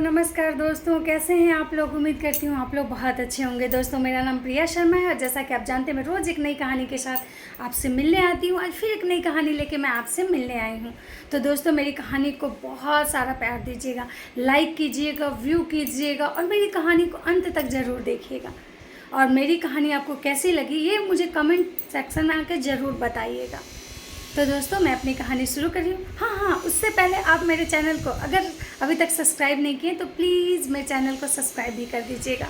नमस्कार दोस्तों, कैसे हैं आप लोग। उम्मीद करती हूँ आप लोग बहुत अच्छे होंगे। दोस्तों, मेरा नाम प्रिया शर्मा है और जैसा कि आप जानते हैं मैं रोज़ एक नई कहानी के साथ आपसे मिलने आती हूँ। आज फिर एक नई कहानी लेके मैं आपसे मिलने आई हूँ। तो दोस्तों, मेरी कहानी को बहुत सारा प्यार दीजिएगा, लाइक कीजिएगा, व्यू कीजिएगा और मेरी कहानी को अंत तक ज़रूर देखिएगा। और मेरी कहानी आपको कैसी लगी ये मुझे कमेंट सेक्शन में आकर ज़रूर बताइएगा। तो दोस्तों, मैं अपनी कहानी शुरू कर रही हूँ। हाँ, उससे पहले आप मेरे चैनल को अगर अभी तक सब्सक्राइब नहीं किए तो प्लीज़ मेरे चैनल को सब्सक्राइब भी कर दीजिएगा,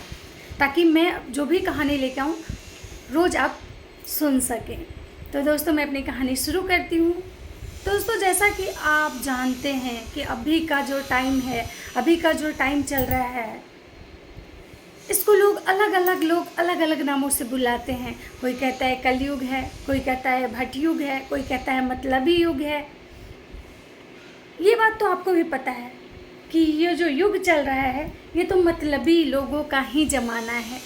ताकि मैं जो भी कहानी लेकर आऊँ रोज़ आप सुन सकें। तो दोस्तों, मैं अपनी कहानी शुरू करती हूँ। दोस्तों, जैसा कि आप जानते हैं कि अभी का जो टाइम चल रहा है, इसको लोग अलग अलग नामों से बुलाते हैं। कोई कहता है कलयुग है, कोई कहता है भट युग है, कोई कहता है मतलबी युग है। ये बात तो आपको भी पता है कि ये जो युग चल रहा है ये तो मतलबी लोगों का ही ज़माना है।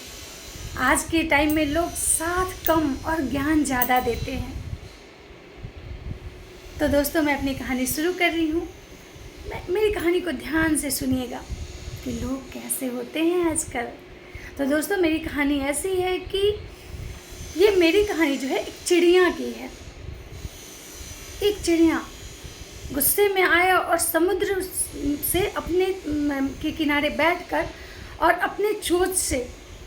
आज के टाइम में लोग साथ कम और ज्ञान ज़्यादा देते हैं। तो दोस्तों, मैं अपनी कहानी शुरू कर रही हूँ। मेरी कहानी को ध्यान से सुनिएगा कि लोग कैसे होते हैं आजकल। तो दोस्तों, मेरी कहानी ऐसी है कि ये मेरी कहानी जो है एक चिड़िया की है। एक चिड़िया गुस्से में आया और समुद्र से अपने के किनारे बैठकर और अपने चोंच से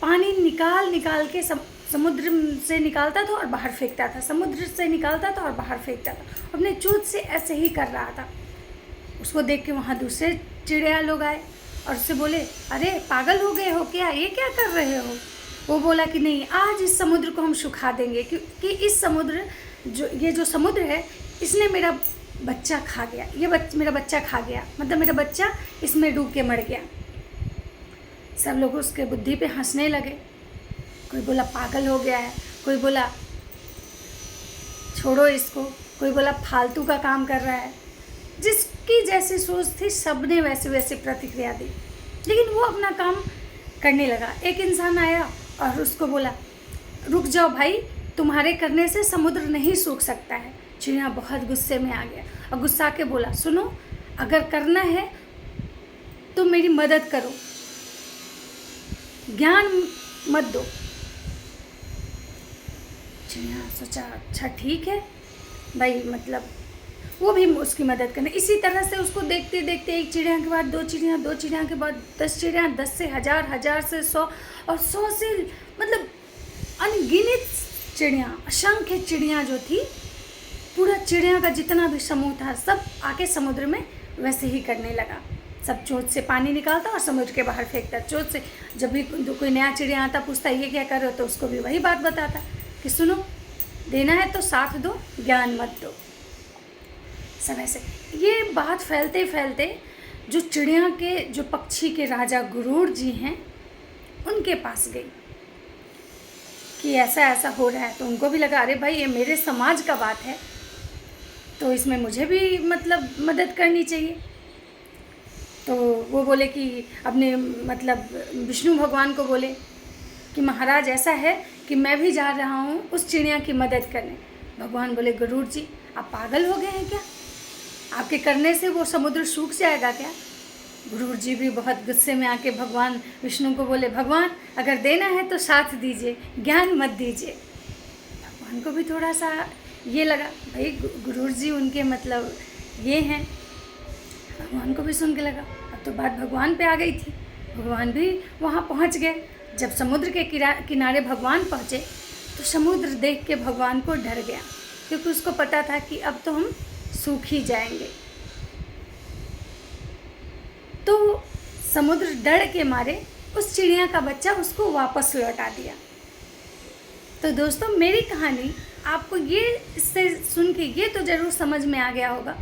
पानी निकाल के समुद्र से निकालता था और बाहर फेंकता था, समुद्र से निकालता था और बाहर फेंकता था। अपने चोंच से ऐसे ही कर रहा था। उसको देख के वहाँ दूसरे चिड़िया लोग आए और उससे बोले, अरे पागल हो गए हो क्या, ये क्या कर रहे हो। वो बोला कि नहीं, आज इस समुद्र को हम सुखा देंगे, क्योंकि इस समुद्र ये जो समुद्र है इसने मेरा बच्चा खा गया। मेरा बच्चा खा गया, मतलब मेरा बच्चा इसमें डूब के मर गया। सब लोग उसके बुद्धि पे हंसने लगे। कोई बोला पागल हो गया है, कोई बोला छोड़ो इसको, कोई बोला फालतू का काम कर रहा है। जिसकी जैसी सोच थी सबने वैसे प्रतिक्रिया दी, लेकिन वो अपना काम करने लगा। एक इंसान आया और उसको बोला, रुक जाओ भाई, तुम्हारे करने से समुद्र नहीं सूख सकता है। चिड़िया बहुत गुस्से में आ गया और गुस्सा के बोला, सुनो, अगर करना है तो मेरी मदद करो, ज्ञान मत दो। चिड़िया सोचा, अच्छा ठीक है भाई, मतलब वो भी उसकी मदद करने। इसी तरह से उसको देखते देखते एक चिड़िया के बाद दो चिड़िया के बाद 10 चिड़िया, 10 से 1000, 1000 से 100 और 100 से मतलब अनगिनत चिड़िया, असंख्य चिड़िया जो थी, पूरा चिड़िया का जितना भी समूह था सब आके समुद्र में वैसे ही करने लगा। सब चोंच से पानी निकालता और समुद्र के बाहर फेंकता। चोंच से जब भी कोई नया चिड़िया आता पूछता ये क्या कर रहे हो, तो उसको भी वही बात बताता कि सुनो, देना है तो साथ दो, ज्ञान मत दो। सब ऐसे ये बात फैलते फैलते जो चिड़िया के, जो पक्षी के राजा गरुड़ जी हैं, उनके पास गई कि ऐसा ऐसा हो रहा है। तो उनको भी लगा, अरे भाई ये मेरे समाज का बात है, तो इसमें मुझे भी मतलब मदद करनी चाहिए। तो वो बोले कि अपने मतलब विष्णु भगवान को बोले कि महाराज ऐसा है कि मैं भी जा रहा हूँ उस चिड़िया की मदद करने। भगवान बोले, गरुड़ जी आप पागल हो गए हैं क्या, आपके करने से वो समुद्र सूख जाएगा क्या। गरुड़ जी भी बहुत गुस्से में आके भगवान विष्णु को बोले, भगवान अगर देना है तो साथ दीजिए, ज्ञान मत दीजिए। भगवान को भी थोड़ा सा ये लगा, भाई गरुड़ जी उनके मतलब ये हैं। भगवान को भी सुन के लगा, अब तो बात भगवान पे आ गई थी। भगवान भी वहाँ पहुँच गए। जब समुद्र के किनारे भगवान पहुँचे तो समुद्र देख के भगवान को डर गया, क्योंकि उसको पता था कि अब तो हम सूख ही जाएंगे। तो समुद्र डर के मारे उस चिड़िया का बच्चा उसको वापस लौटा दिया। तो दोस्तों, मेरी कहानी आपको ये इससे सुन के ये तो ज़रूर समझ में आ गया होगा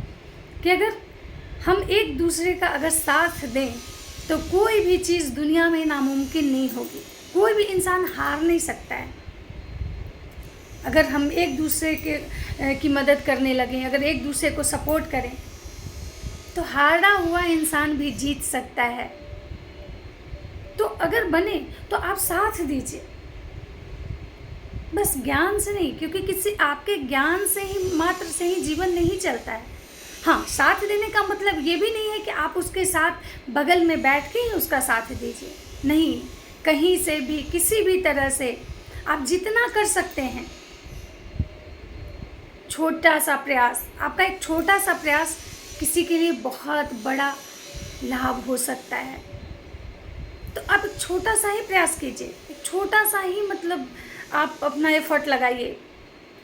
कि अगर हम एक दूसरे का अगर साथ दें तो कोई भी चीज़ दुनिया में नामुमकिन नहीं होगी। कोई भी इंसान हार नहीं सकता है। अगर हम एक दूसरे की मदद करने लगें, अगर एक दूसरे को सपोर्ट करें, तो हारा हुआ इंसान भी जीत सकता है। तो अगर बने तो आप साथ दीजिए, बस ज्ञान से नहीं, क्योंकि किसी आपके ज्ञान से ही मात्र से ही जीवन नहीं चलता है। हाँ, साथ देने का मतलब ये भी नहीं है कि आप उसके साथ बगल में बैठ के ही उसका साथ दीजिए, नहीं, कहीं से भी किसी भी तरह से आप जितना कर सकते हैं, छोटा सा प्रयास, आपका एक छोटा सा प्रयास किसी के लिए बहुत बड़ा लाभ हो सकता है। तो आप एक छोटा सा ही प्रयास कीजिए, एक छोटा सा ही मतलब आप अपना एफर्ट लगाइए,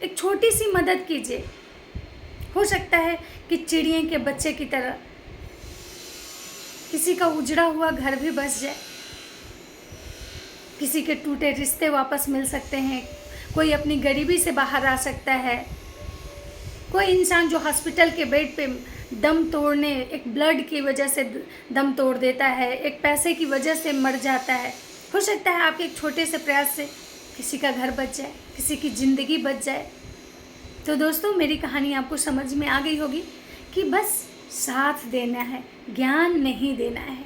एक छोटी सी मदद कीजिए। हो सकता है कि चिड़िया के बच्चे की तरह किसी का उजड़ा हुआ घर भी बस जाए, किसी के टूटे रिश्ते वापस मिल सकते हैं, कोई अपनी गरीबी से बाहर आ सकता है, कोई इंसान जो हॉस्पिटल के बेड पे दम तोड़ने, एक ब्लड की वजह से दम तोड़ देता है, एक पैसे की वजह से मर जाता है, हो सकता है आपके एक छोटे से प्रयास से किसी का घर बच जाए, किसी की ज़िंदगी बच जाए। तो दोस्तों, मेरी कहानी आपको समझ में आ गई होगी कि बस साथ देना है, ज्ञान नहीं देना है।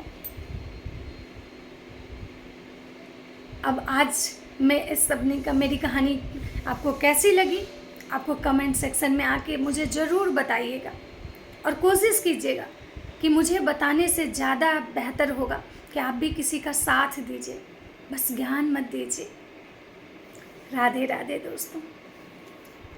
अब आज मैं इस सबने का मेरी कहानी आपको कैसी लगी, आपको कमेंट सेक्शन में आके मुझे ज़रूर बताइएगा और कोशिश कीजिएगा कि मुझे बताने से ज़्यादा बेहतर होगा कि आप भी किसी का साथ दीजिए, बस ज्ञान मत दीजिए। राधे राधे दोस्तों।